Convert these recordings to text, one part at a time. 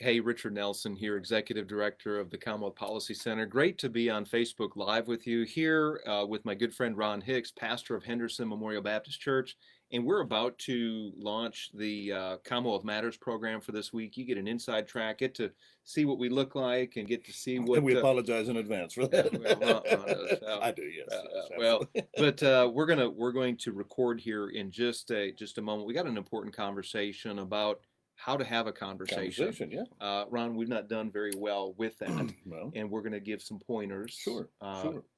Hey, Richard Nelson here, Executive Director of the Commonwealth Policy Center. Great to be on Facebook Live with you here with my good friend Ron Hicks, pastor of Henderson Memorial Baptist Church. And we're about to launch the Commonwealth Matters program for this week. You get an inside track, get to see what we look like, and get to see what. And we apologize in advance for that. Well, Ron does. I do, yes. Well, but we're going to record here in just a moment. We got an important conversation about how to have a conversation. Yeah. Ron, we've not done very well with that, Well, and we're going to give some pointers. Sure.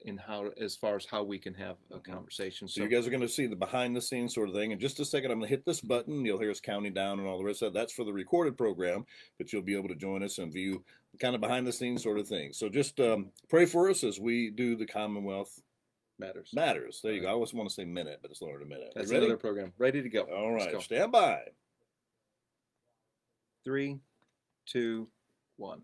In how, as far as how we can have a conversation. So you guys are going to see the behind the scenes sort of thing. In just a second, I'm going to hit this button. You'll hear us counting down and all the rest of that. That's for the recorded program, but you'll be able to join us and view kind of behind the scenes sort of thing. So just pray for us as we do the Commonwealth Matters. There you go. I always want to say minute, but it's longer than a minute. That's another program. Ready to go. All right. Stand by. 3, 2, 1.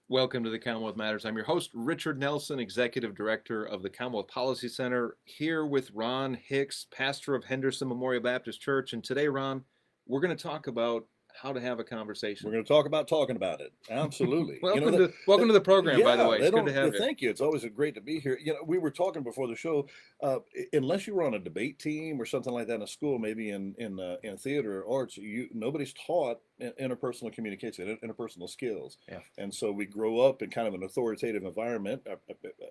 Welcome to the Commonwealth Matters. I'm your host, Richard Nelson, Executive Director of the Commonwealth Policy Center, here with Ron Hicks, pastor of Henderson Memorial Baptist Church. And today, Ron, we're going to talk about how to have a conversation. We're going to talk about talking about it. Absolutely. welcome to the program, by the way. It's good to have you. Thank you. It's always great to be here. We were talking before the show. Unless you were on a debate team or something like that in a school, maybe in theater or arts, nobody's taught interpersonal communication, interpersonal skills. Yeah. And so we grow up in kind of an authoritative environment,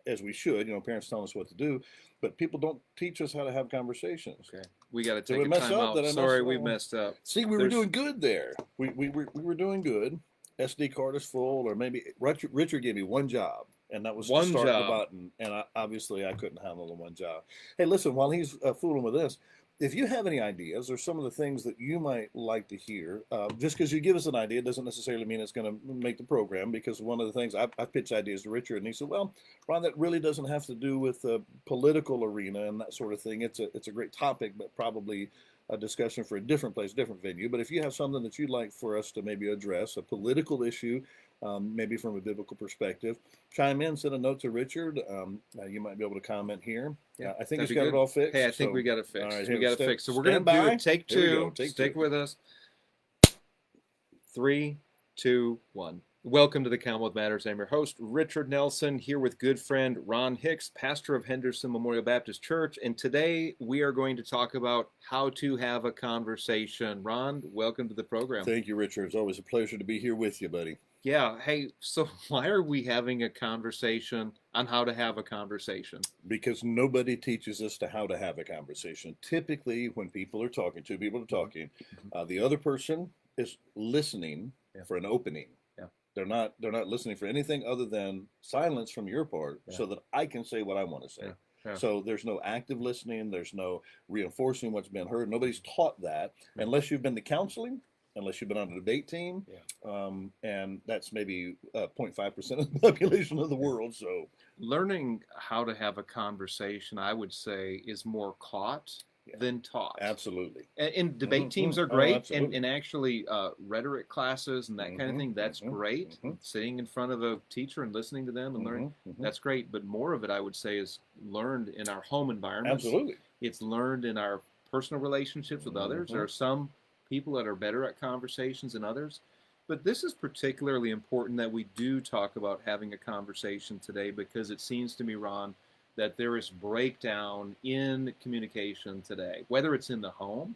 as we should. Parents telling us what to do, but people don't teach us how to have conversations. Okay. We got to take a time out. Sorry, we messed up. See, we were doing good there. We were doing good. SD card is full, or maybe Richard gave me one job, and that was to start the button. And obviously, I couldn't handle the one job. Hey, listen, while he's fooling with this, if you have any ideas or some of the things that you might like to hear, just because you give us an idea doesn't necessarily mean it's going to make the program, because one of the things I pitched ideas to Richard, and he said, well, Ron, that really doesn't have to do with the political arena and that sort of thing. It's a great topic, but probably a discussion for a different place, different venue. But if you have something that you'd like for us to maybe address, a political issue, maybe from a biblical perspective, chime in, send a note to Richard. You might be able to comment here. Yeah, I think he's got it all fixed. Hey, I think we got it fixed. All right, we got it fixed. So we're going to do a take two. Stick with us. 3, 2, 1. Welcome to the Commonwealth Matters. I'm your host, Richard Nelson, here with good friend Ron Hicks, pastor of Henderson Memorial Baptist Church. And today we are going to talk about how to have a conversation. Ron, welcome to the program. Thank you, Richard. It's always a pleasure to be here with you, buddy. Yeah. Hey, so why are we having a conversation on how to have a conversation? Because nobody teaches us to how to have a conversation. Typically, when people are talking, the other person is listening for an opening. Yeah. They're not listening for anything other than silence from your part, so that I can say what I want to say. Yeah. So there's no active listening. There's no reinforcing what's been heard. Nobody's taught that unless you've been to counseling, unless you've been on a debate team, and that's maybe 0.5% of the population of the world. So learning how to have a conversation, I would say, is more caught than taught. Absolutely. And debate teams are great, and actually rhetoric classes and that kind of thing, that's great. Sitting in front of a teacher and listening to them and learning, that's great. But more of it, I would say, is learned in our home environments. Absolutely. It's learned in our personal relationships with others. There are some people that are better at conversations than others. But this is particularly important that we do talk about having a conversation today, because it seems to me, Ron, that there is breakdown in communication today, whether it's in the home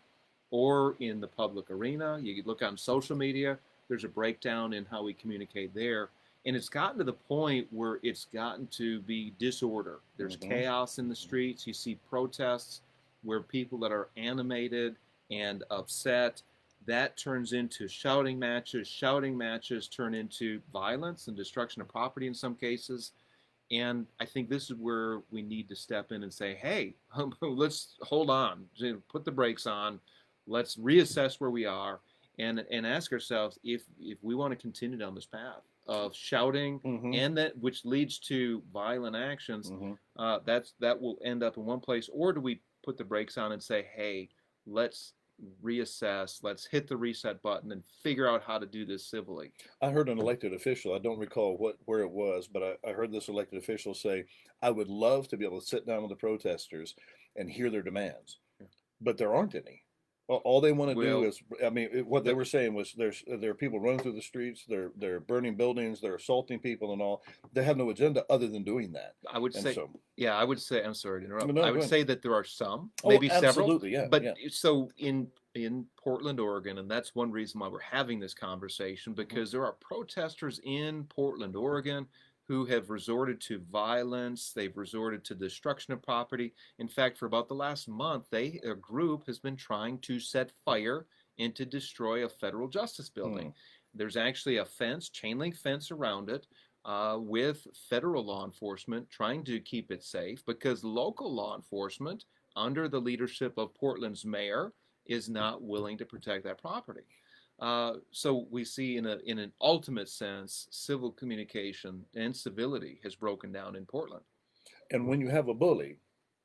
or in the public arena. You look on social media, there's a breakdown in how we communicate there. And it's gotten to the point where it's gotten to be disorder. There's chaos in the streets. You see protests where people that are animated and upset, that turns into shouting matches. Shouting matches turn into violence and destruction of property in some cases. And I think this is where we need to step in and say, hey, let's hold on, put the brakes on, let's reassess where we are, and ask ourselves if we want to continue down this path of shouting, and that which leads to violent actions, that will end up in one place, or do we put the brakes on and say, hey, let's reassess, let's hit the reset button and figure out how to do this civilly. I heard an elected official, I don't recall where it was, but I heard this elected official say, I would love to be able to sit down with the protesters and hear their demands, but there aren't any. All they want to do Well, is, I mean, what they were saying was there are people running through the streets, they're burning buildings, they're assaulting people and all. They have no agenda other than doing that. I would And say, so, yeah, I would say, I'm sorry to interrupt. no, I go would ahead. say that there are some, Oh, maybe several, absolutely, yeah, but yeah. so in Portland, Oregon, and that's one reason why we're having this conversation, because there are protesters in Portland, Oregon, who have resorted to violence. They've resorted to destruction of property. In fact, for about the last month, a group has been trying to set fire and to destroy a federal justice building. There's actually a fence, chain link fence around it, with federal law enforcement trying to keep it safe, because local law enforcement, under the leadership of Portland's mayor, is not willing to protect that property. So we see, in an ultimate sense, civil communication and civility has broken down in Portland. And when you have a bully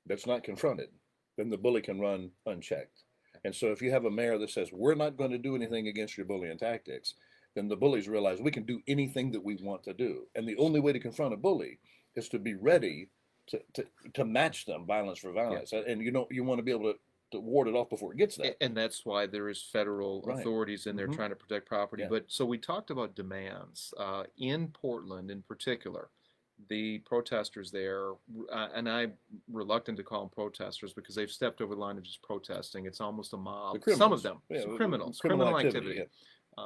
that's not confronted, then the bully can run unchecked. And so if you have a mayor that says, we're not going to do anything against your bullying tactics, then the bullies realize we can do anything that we want to do. And the only way to confront a bully is to be ready to match them violence for violence. Yeah. And you want to be able to ward it off before it gets there. And that's why there is federal authorities in there trying to protect property. Yeah. But so we talked about demands in Portland in particular. The protesters there, and I'm reluctant to call them protesters because they've stepped over the line of just protesting. It's almost a mob. Some of them, criminals, criminal activity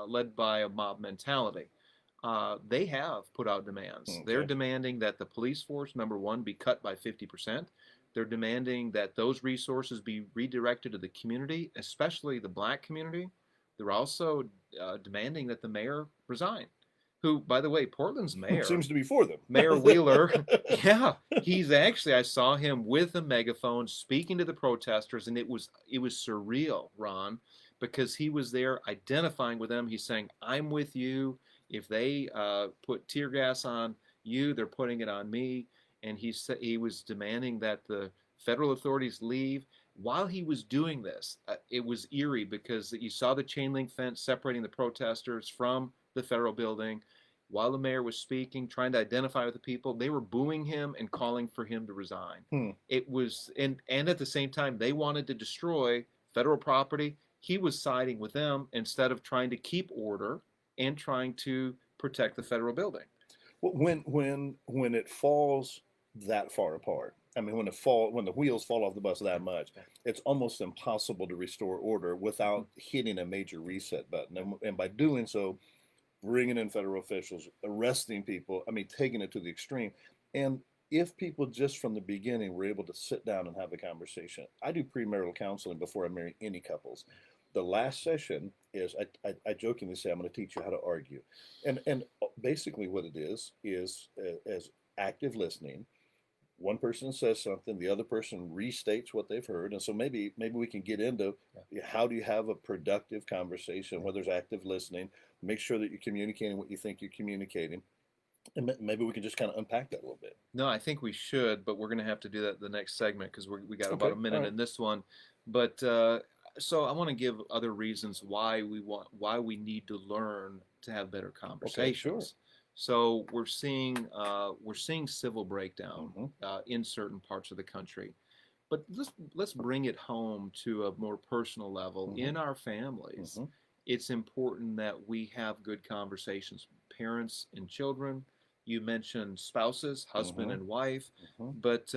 led by a mob mentality. They have put out demands. Okay. They're demanding that the police force, number one, be cut by 50%. They're demanding that those resources be redirected to the community, especially the black community. They're also demanding that the mayor resign. Who, by the way, Portland's mayor seems to be for them. Mayor Wheeler, yeah, he's actually, I saw him with a megaphone speaking to the protesters, and it was surreal, Ron, because he was there identifying with them. He's saying, "I'm with you. If they put tear gas on you, they're putting it on me." And he was demanding that the federal authorities leave. While he was doing this, it was eerie because you saw the chain link fence separating the protesters from the federal building. While the mayor was speaking, trying to identify with the people, they were booing him and calling for him to resign. It was, and at the same time, they wanted to destroy federal property. He was siding with them instead of trying to keep order and trying to protect the federal building. When it falls that far apart, I mean, when the wheels fall off the bus that much, it's almost impossible to restore order without hitting a major reset button. And by doing so, bringing in federal officials, arresting people, I mean, taking it to the extreme. And if people just from the beginning were able to sit down and have a conversation, I do premarital counseling before I marry any couples. The last session is, I jokingly say, I'm going to teach you how to argue. And basically what it is as active listening. One person says something, the other person restates what they've heard. And so maybe we can get into how do you have a productive conversation where there's active listening, make sure that you're communicating what you think you're communicating. And maybe we can just kind of unpack that a little bit. No, I think we should, but we're going to have to do that in the next segment because we got about a minute in this one. But so I want to give other reasons why we need to learn to have better conversations. Okay, sure. So we're seeing civil breakdown in certain parts of the country, but let's bring it home to a more personal level. In our families, it's important that we have good conversations, parents and children. You mentioned spouses, husband and wife, but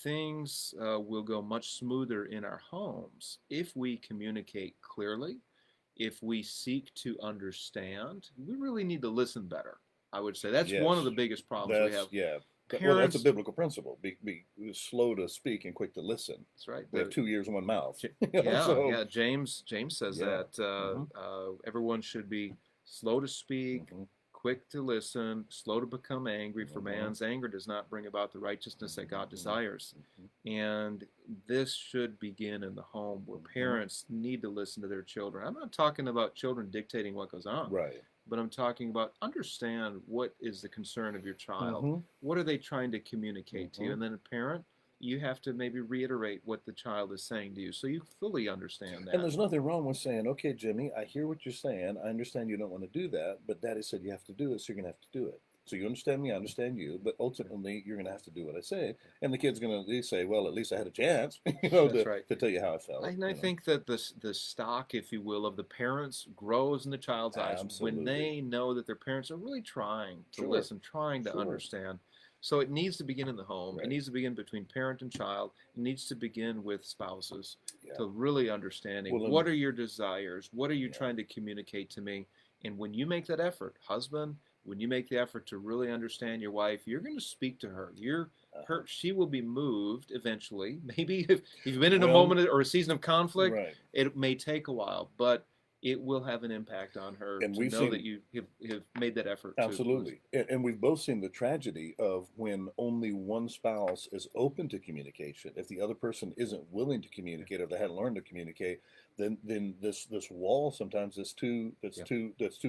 things will go much smoother in our homes if we communicate clearly, if we seek to understand. We really need to listen better. I would say that's one of the biggest problems we have. Yeah. Well, that's a biblical principle. Be slow to speak and quick to listen. That's right. We have 2 ears and 1 mouth. James says that everyone should be slow to speak, quick to listen, slow to become angry, for man's anger does not bring about the righteousness that God desires. And this should begin in the home where parents need to listen to their children. I'm not talking about children dictating what goes on. Right. But I'm talking about understand what is the concern of your child. What are they trying to communicate to you? And then a parent, you have to maybe reiterate what the child is saying to you so you fully understand that. And there's nothing wrong with saying, okay, Jimmy, I hear what you're saying. I understand you don't want to do that, but Daddy said you have to do it, so you're going to have to do it. So you understand me, I understand you, but ultimately you're going to have to do what I say. And the kid's going to at least say, well, at least I had a chance, That's right. to tell you how I felt. And I think that the stock, if you will, of the parents grows in the child's eyes Absolutely. when they know that their parents are really trying to Sure. listen, trying to Sure. understand. So it needs to begin in the home. Right. It needs to begin between parent and child. It needs to begin with spouses Yeah. to really understanding Well, what are your desires? What are you Yeah. trying to communicate to me? And when you make that effort, husband, when you make the effort to really understand your wife, you're going to speak to her. She will be moved eventually. Maybe if you've been in a moment or a season of conflict, Right. it may take a while, but it will have an impact on her And to we've know seen- that you have made that effort. Absolutely. And we've both seen the tragedy of when only one spouse is open to communication. If the other person isn't willing to communicate, or they hadn't learned to communicate, then this wall sometimes that's too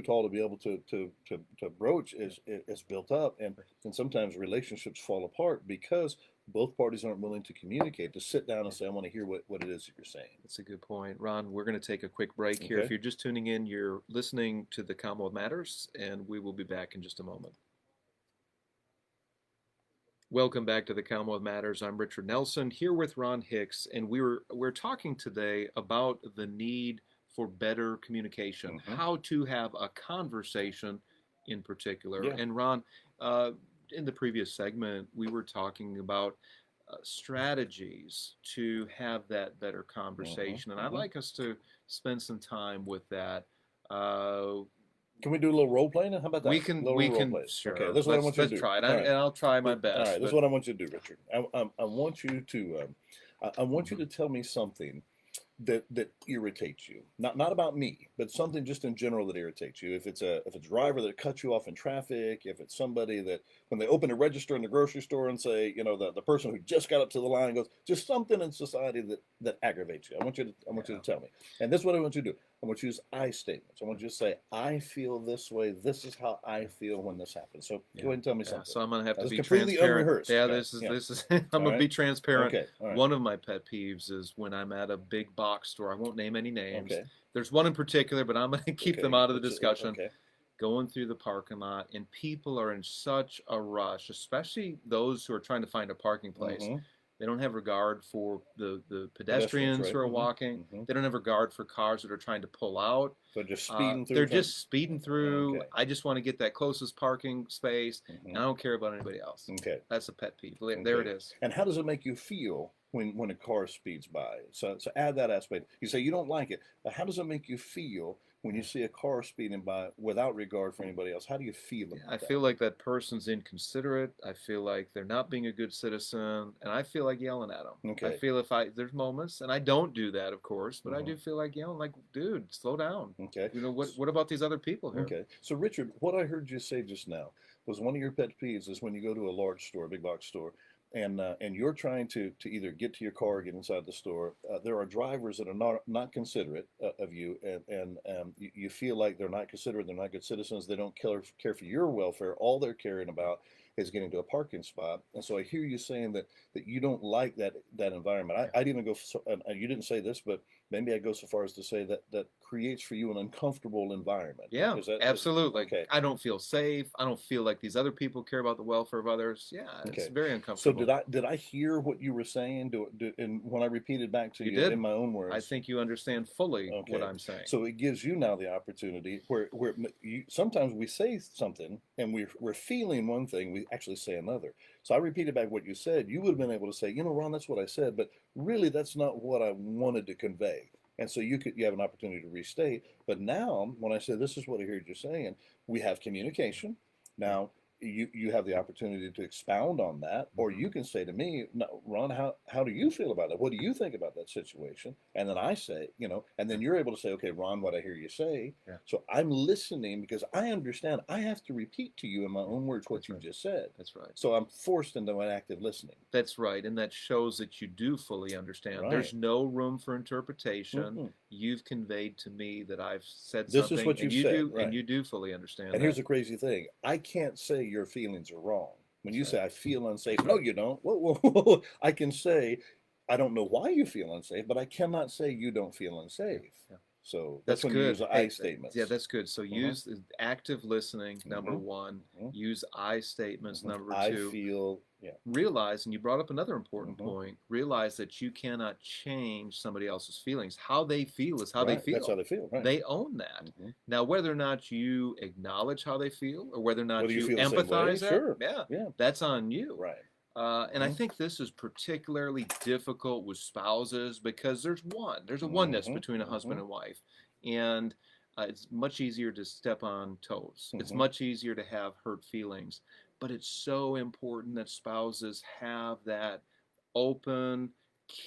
tall to be able to broach is built up, and sometimes relationships fall apart because both parties aren't willing to communicate, to sit down and say, I want to hear what it is that you're saying. That's a good point. Ron, we're going to take a quick break here. Okay. If you're just tuning in, you're listening to the Commonwealth Matters, and we will be back in just a moment. Welcome back to the Commonwealth Matters. I'm Richard Nelson here with Ron Hicks, and we're talking today about the need for better communication, how to have a conversation in particular. Yeah. And Ron, in the previous segment, we were talking about strategies to have that better conversation, and I'd like us to spend some time with that. Can we do a little role playing? How about that? We can. Sure. Okay, this is what I want you to do. Let's try it, and I'll try my best. All right, this is what I want you to do, Richard. I want you to I want you to tell me something that irritates you. Not about me, but something just in general that irritates you. If it's a driver that cuts you off in traffic, if it's somebody that when they open a register in the grocery store and say, the person who just got up to the line goes, just something in society that aggravates you. I want you to tell me. And this is what I want you to do. I want you to use I statements. I want you to say, I feel this way. This is how I feel when this happens. So go ahead and tell me something. So I'm going to have to be completely transparent. unrehearsed. Yeah, this is I'm going to be transparent. Okay. All right. One of my pet peeves is when I'm at a big box store. I won't name any names. Okay. There's one in particular, but I'm going to keep them out of the discussion. Okay. Going through the parking lot, and people are in such a rush, especially those who are trying to find a parking place. They don't have regard for the pedestrians who are walking. They don't have regard for cars that are trying to pull out. So just speeding through. They're just speeding through. Okay. I just want to get that closest parking space, and I don't care about anybody else. Okay. That's a pet peeve. There it is. And how does it make you feel when a car speeds by? So add that aspect. You say you don't like it, but how does it make you feel when you see a car speeding by without regard for anybody else? How do you feel about that? I feel like that person's inconsiderate. I feel like they're not being a good citizen, and I feel like yelling at them. Okay. I feel there's moments, and I don't do that, of course, but I do feel like yelling, like, dude, slow down. Okay. What about these other people here? Okay. So Richard, what I heard you say just now was one of your pet peeves is when you go to a large store, big box store, and you're trying to either get to your car or get inside the store. There are drivers that are not considerate of you, and you feel like they're not considerate, they're not good citizens, they don't care for your welfare. All they're caring about is getting to a parking spot. And so I hear you saying that you don't like that environment. I'd even go, you didn't say this, but maybe I'd go so far as to say that creates for you an uncomfortable environment. Yeah, absolutely. Okay. I don't feel safe. I don't feel like these other people care about the welfare of others. Yeah, it's very uncomfortable. So did I hear what you were saying? And when I repeated back to you in my own words? I think you understand fully what I'm saying. So it gives you now the opportunity where sometimes we say something and we're feeling one thing, we actually say another. So I repeated back what you said. You would have been able to say, Ron, that's what I said, but really that's not what I wanted to convey. And so you have an opportunity to restate. But now, when I say this is what I heard you saying, we have communication. Now, you have the opportunity to expound on that, or you can say to me, no, Ron, how do you feel about that? What do you think about that situation? And then I say, and then you're able to say, okay, Ron, what I hear you say. Yeah. So I'm listening because I understand I have to repeat to you in my own words what you just said. That's right. So I'm forced into an active listening. That's right. And that shows that you do fully understand. Right. There's no room for interpretation. You've conveyed to me that I've said something. This is what you said. And you do fully understand. And here's the crazy thing. I can't say your feelings are wrong. When you say I feel unsafe, no, you don't. Whoa. I can say I don't know why you feel unsafe, but I cannot say you don't feel unsafe. Yeah. So That's when good. you use I statements. Yeah, that's good. So use active listening, number one. Use I statements, number two. I feel, Realize, and you brought up another important point, realize that you cannot change somebody else's feelings. How they feel is how they feel. That's how they feel, right. They own that. Now, whether or not you acknowledge how they feel or whether or not you feel empathize that, sure. That's on you. Right. And I think this is particularly difficult with spouses because there's a oneness between a husband and wife, and it's much easier to step on toes. It's much easier to have hurt feelings, but it's so important that spouses have that open,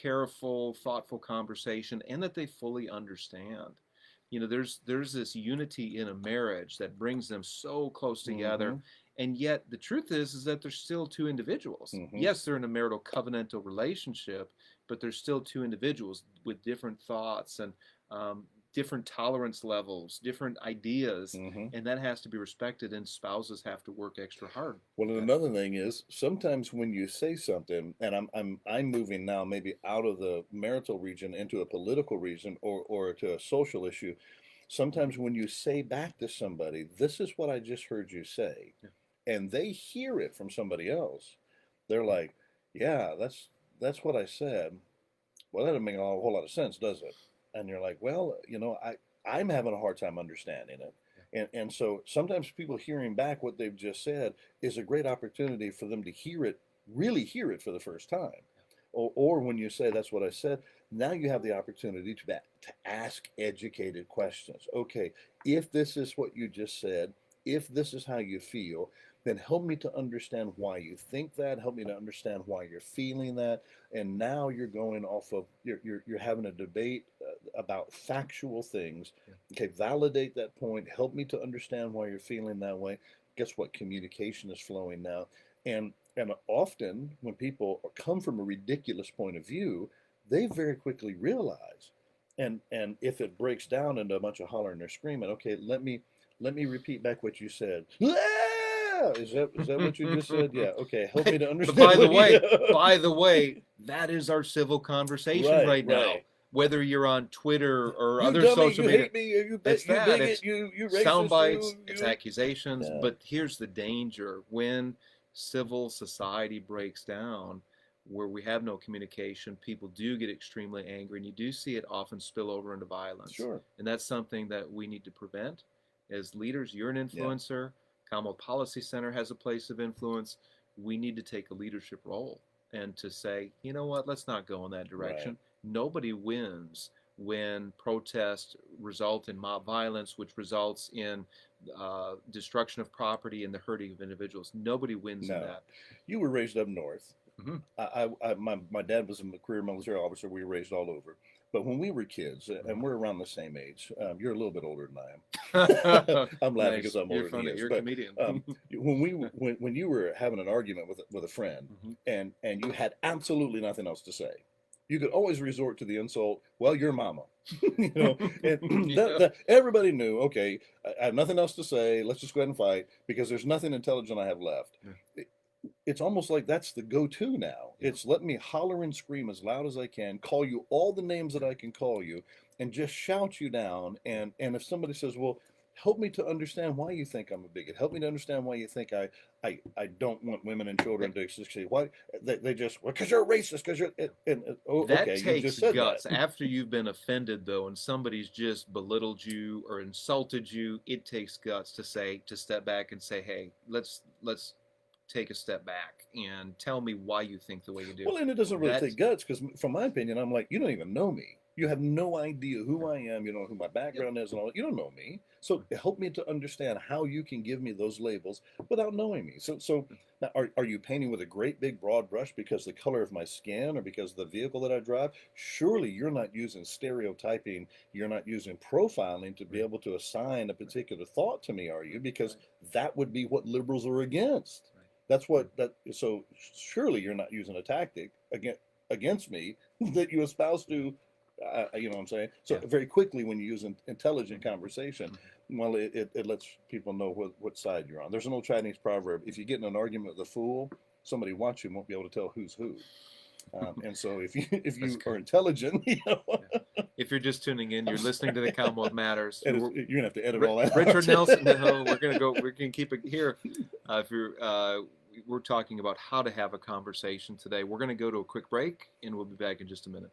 careful, thoughtful conversation, and that they fully understand. You know, there's this unity in a marriage that brings them so close together. And yet the truth is that they're still two individuals. Yes, they're in a marital covenantal relationship, but they're still two individuals with different thoughts and different tolerance levels, different ideas, and that has to be respected, and spouses have to work extra hard. Well, and another thing is sometimes when you say something, and I'm moving now maybe out of the marital region into a political region or to a social issue. Sometimes when you say back to somebody, this is what I just heard you say, and they hear it from somebody else, they're like, yeah, that's what I said. Well, that doesn't make a whole lot of sense, does it? And you're like, well, you know, I'm having a hard time understanding it. And so sometimes people hearing back what they've just said is a great opportunity for them to really hear it for the first time. Or when you say, that's what I said, now you have the opportunity to ask educated questions. Okay, if this is what you just said, if this is how you feel, then help me to understand why you think that, help me to understand why you're feeling that. And now you're going off of, you're having a debate about factual things. Okay, validate that point, help me to understand why you're feeling that way. Guess what? Communication is flowing now. And often when people come from a ridiculous point of view, they very quickly realize, and if it breaks down into a bunch of hollering or screaming, okay, let me repeat back what you said. Is that what you just said? Yeah. Okay. Help me to understand. But by the way, that is our civil conversation right now. Whether you're on Twitter or other social media, hate me, you it's you that. bigot, It's you racist, sound bites, it's accusations. Yeah. But here's the danger: when civil society breaks down, where we have no communication, people do get extremely angry, and you do see it often spill over into violence. Sure. And that's something that we need to prevent. As leaders, you're an influencer. Yeah. Commonwealth Policy Center has a place of influence. We need to take a leadership role and to say, you know what, let's not go in that direction. Right. Nobody wins when protests result in mob violence, which results in destruction of property and the hurting of individuals. Nobody wins in that. You were raised up north. My dad was a career military officer. We were raised all over. But when we were kids, and we're around the same age, you're a little bit older than I am. I'm laughing because I'm older than you. You're a comedian. when you were having an argument with a friend, and you had absolutely nothing else to say, you could always resort to the insult, well, your mama. You know, and everybody knew, okay, I have nothing else to say. Let's just go ahead and fight because there's nothing intelligent I have left. It's almost like that's the go-to now. It's let me holler and scream as loud as I can, call you all the names that I can call you, and just shout you down. And if somebody says, well, help me to understand why you think I'm a bigot. Help me to understand why you think I don't want women and children to succeed. Why they just, well, because you're a racist, because you're that takes you just said guts. That. After you've been offended though, and somebody's just belittled you or insulted you, it takes guts to step back and say, hey, let's take a step back and tell me why you think the way you do. Well, and it doesn't really take guts because, from my opinion, I'm like, you don't even know me. You have no idea who I am. You don't know who my background is and all that. You don't know me. So help me to understand how you can give me those labels without knowing me. So now, are you painting with a great big broad brush because the color of my skin or because of the vehicle that I drive? Surely you're not using stereotyping. You're not using profiling to be able to assign a particular thought to me, are you? Because that would be what liberals are against. So surely you're not using a tactic against me that you espouse to, you know what I'm saying? So very quickly when you use an intelligent conversation, well, it lets people know what side you're on. There's an old Chinese proverb, if you get in an argument with a fool, somebody watching won't be able to tell who's who. And so if you are intelligent, If you're just tuning in, you're listening to the Commonwealth Matters. You're gonna have to edit all that. Richard Nelson. No, we're gonna keep it here. We're talking about how to have a conversation today. We're gonna go to a quick break, and we'll be back in just a minute.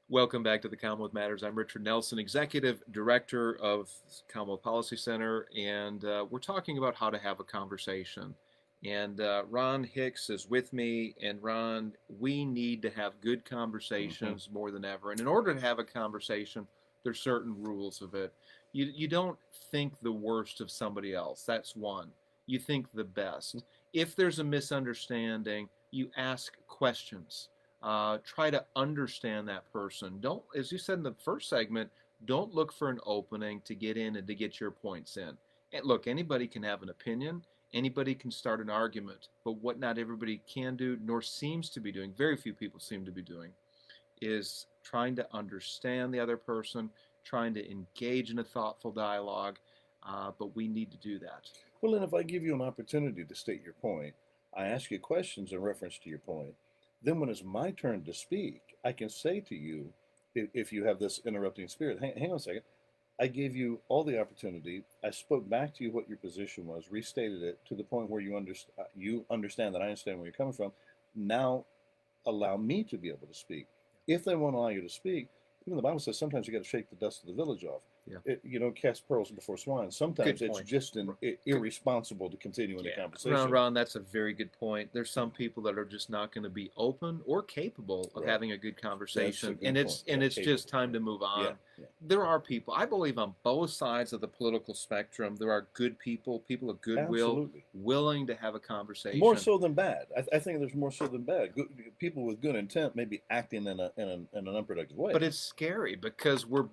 Welcome back to the Commonwealth Matters. I'm Richard Nelson, Executive Director of Commonwealth Policy Center, and we're talking about how to have a conversation. And Ron Hicks is with me, and Ron, we need to have good conversations more than ever. And in order to have a conversation, there's certain rules of it. You don't think the worst of somebody else. That's one. You think the best. If there's a misunderstanding, you ask questions. Try to understand that person. Don't, as you said in the first segment, don't look for an opening to get in and to get your points in. And look, anybody can have an opinion. Anybody can start an argument. But what not everybody can do, nor seems to be doing, very few people seem to be doing, is trying to understand the other person, trying to engage in a thoughtful dialogue. But we need to do that. Well, and if I give you an opportunity to state your point, I ask you questions in reference to your point. Then when it's my turn to speak, I can say to you, if you have this interrupting spirit, hang on a second, I gave you all the opportunity. I spoke back to you what your position was, restated it to the point where you understand that I understand where you're coming from. Now allow me to be able to speak. If they won't allow you to speak, even the Bible says sometimes you got to shake the dust of the village off. Yeah. You don't cast pearls before swine. Sometimes it's just irresponsible to continue in the conversation. Ron, that's a very good point. There's some people that are just not going to be open or capable of having a good conversation, and it's just time to move on. Yeah. There are people, I believe, on both sides of the political spectrum. There are good people, people of goodwill, willing to have a conversation. More so than bad. I think there's more so than bad. People with good intent may be acting in an unproductive way. But it's scary because we're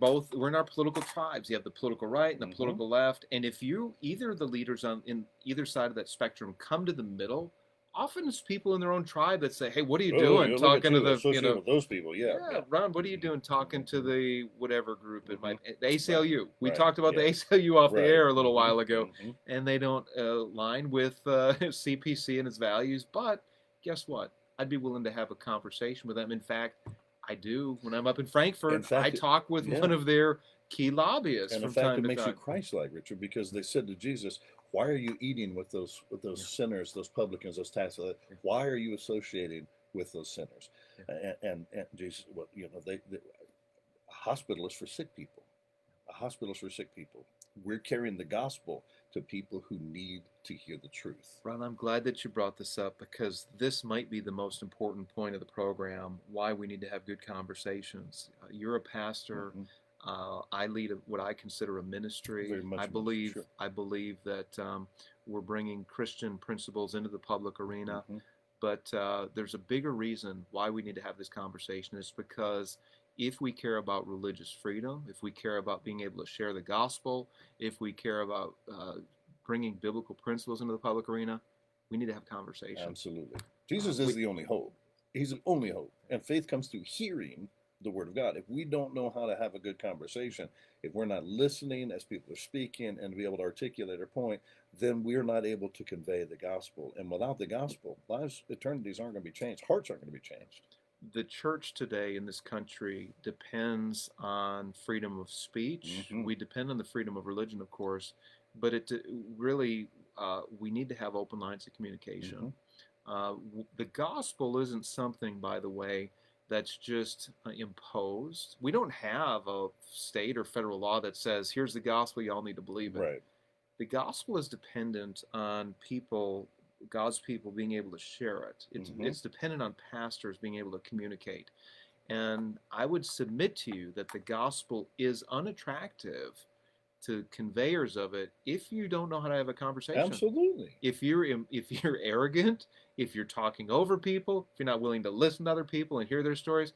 in our political tribes. You have the political right and the political left, and if either of the leaders in either side of that spectrum come to the middle, often it's people in their own tribe that say, "Hey, what are you doing talking to the those people?" Yeah, Ron, what are you doing talking to the whatever group it might be? The ACLU. We talked about the ACLU off the air a little while ago, and they don't align with CPC and its values. But guess what? I'd be willing to have a conversation with them. In fact, I do when I'm up in Frankfurt. I talk with one of their key lobbyists. And in fact, it makes you Christ-like, Richard, because they said to Jesus, "Why are you eating with those sinners, those publicans, those tax collectors? Why are you associating with those sinners?" And Jesus, well, a hospital is for sick people. A hospital is for sick people. We're carrying the gospel to people who need to hear the truth. Ron, I'm glad that you brought this up because this might be the most important point of the program, why we need to have good conversations. You're a pastor. I lead what I consider a ministry. I believe that we're bringing Christian principles into the public arena. But there's a bigger reason why we need to have this conversation. It's because if we care about religious freedom, if we care about being able to share the gospel, if we care about bringing biblical principles into the public arena, we need to have conversations. Absolutely. Jesus is the only hope. He's the only hope. And faith comes through hearing the Word of God. If we don't know how to have a good conversation, if we're not listening as people are speaking and to be able to articulate our point, then we're not able to convey the gospel. And without the gospel, lives, eternities aren't going to be changed. Hearts aren't going to be changed. The church today in this country depends on freedom of speech. We depend on the freedom of religion, of course, but it really, we need to have open lines of communication. The gospel isn't something, by the way, that's just imposed. We don't have a state or federal law that says, here's the gospel, y'all need to believe it. Right. The gospel is dependent on people, God's people, being able to share it. It's dependent on pastors being able to communicate. And I would submit to you that the gospel is unattractive to conveyors of it if you don't know how to have a conversation. Absolutely. If you're arrogant, if you're talking over people, if you're not willing to listen to other people and hear their stories,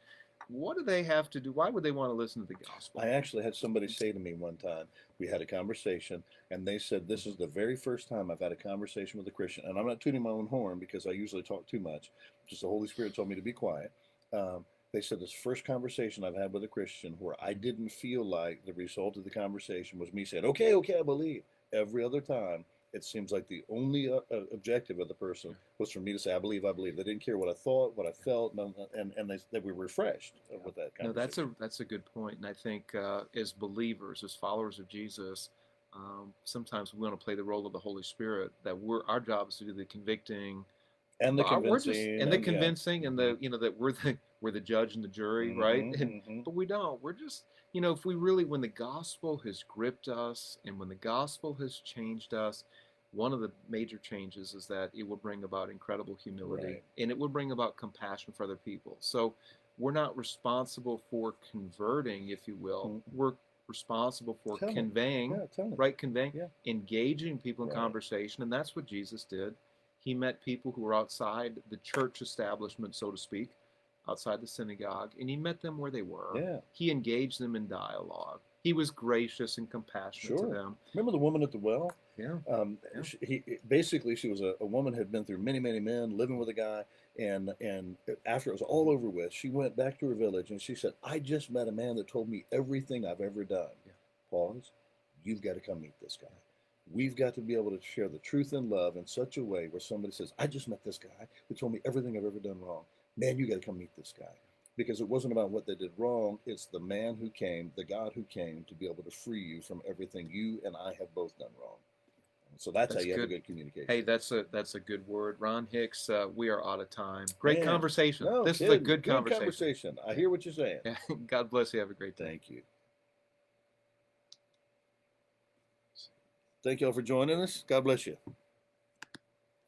what do they have to do? Why would they want to listen to the gospel? I actually had somebody say to me one time, we had a conversation, and they said, this is the very first time I've had a conversation with a Christian. And I'm not tooting my own horn because I usually talk too much. Just the Holy Spirit told me to be quiet. They said this first conversation I've had with a Christian where I didn't feel like the result of the conversation was me saying, okay, I believe. Every other time, it seems like the only objective of the person was for me to say, I believe, I believe. They didn't care what I thought, what I felt, and they were refreshed with that conversation. No, that's a good point. And I think as believers, as followers of Jesus, sometimes we want to play the role of the Holy Spirit. That our job is to do the convicting, and the convincing, and the convincing, and the that we're the judge and the jury, right? But we don't. We're just if we really, when the gospel has gripped us and when the gospel has changed us, one of the major changes is that it will bring about incredible humility, and it will bring about compassion for other people. So we're not responsible for converting, if you will. We're responsible for conveying, engaging people in conversation, and that's what Jesus did. He met people who were outside the church establishment, so to speak, outside the synagogue, and he met them where they were. Yeah. He engaged them in dialogue. He was gracious and compassionate to them. Remember the woman at the well? Yeah. She was a woman who had been through many, many men, living with a guy, and after it was all over with, she went back to her village and she said, I just met a man that told me everything I've ever done. Yeah. Pause. You've got to come meet this guy. We've got to be able to share the truth and love in such a way where somebody says, I just met this guy who told me everything I've ever done wrong. Man, you got to come meet this guy. Because it wasn't about what they did wrong. It's the man who came, the God who came to be able to free you from everything you and I have both done wrong. So that's how you have a good communication. Hey, that's a good word. Ron Hicks, we are out of time. Great conversation. No, this is a good conversation. I hear what you're saying. God bless you. Have a great day. Thank you. Thank you all for joining us. God bless you.